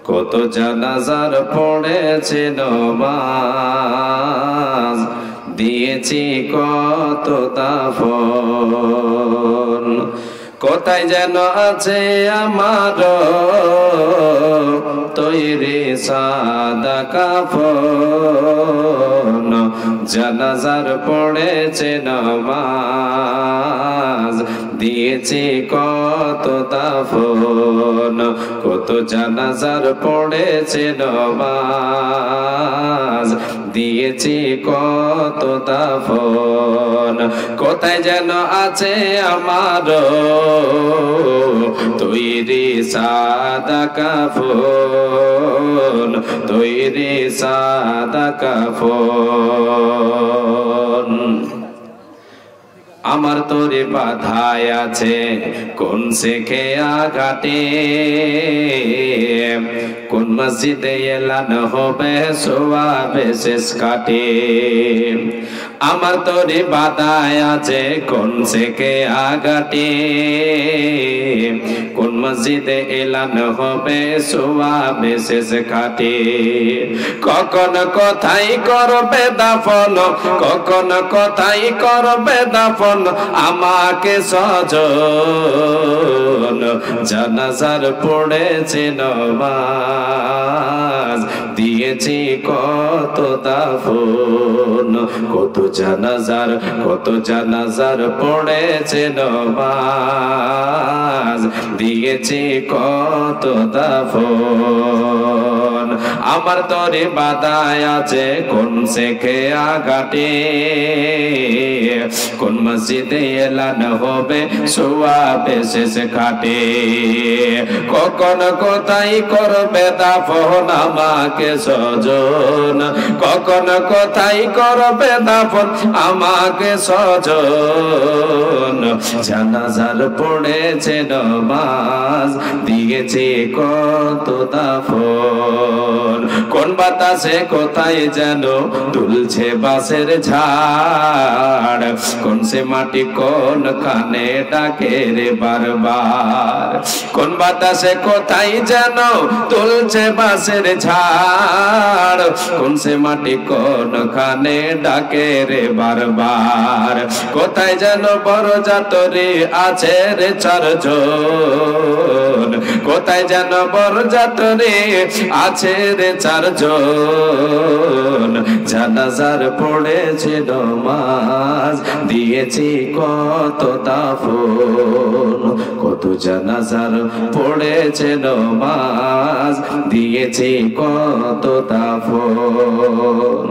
কত জানাজার পড়েছে নমাজ, দিয়েছি কত দাফন। কোথায় যেন আছে আমার তৈরি সাদা কাফন, জানাজার পড়েছে নমাজ, দিয়েছি কত দাফন। কত জানাজার পড়েছে নমাজ, দিয়েছি কত দাফন। কোথায় যেন আছে আমার তৈরি সাদা কাফন, তৈরি সাদা কাফন। আমার তোরে বাধায় আছে কোন শেখে আঘাটে, কোন মসজিদে এলান হবে সোয়াবে শেষ কাটে। আমার তোরে বাধায় আছে কোন শেখে আঘাটে, কোন মসজিদে এলান হবে সোয়াবে শেষ কাটে। কখন কোথায় করবে দাফন, কখন কোথায় করবে দাফন আমাকে সজন। জানাজার পড়েছে নমাজ, দিয়েছি কত দাফন। কত জানাজার পড়েছে নমাজ, দিয়েছি কত দাফন। আমার তরে বাধায় আছে কোন শেখে আঘাটে, কোন মসজিদে এলান হবে সোয়াবে শেষ ঘাটে। কখন কোথায় করবে দাফন আমাকে সজন, কখন কোথায় করবে দাফন আমাকে সজন। জানাজার পড়েছে নমাজ, দিয়েছে কত দাফন। কোন বাতাসে কোথায় যেন তুলছে বাঁশের ঝাড়, কোন সে মাটি কোন কানে ডাকে রে বারবার। কোন বাতাসে কোথায় যেন তুলছে বাঁশের ঝাড়, কোন সে মাটি কোন কানে ডাকে রে বারবার। কোথায় যেন বড় জাতরে আছে রে চারজন, কোথায় যেন বড় জাতরে আছে রে চারজন। জানাজার পড়েছে নমাজ, দিয়েছি কত দাফন। কত জানাজার পড়েছে নমাজ, দিয়েছি কত দাফন।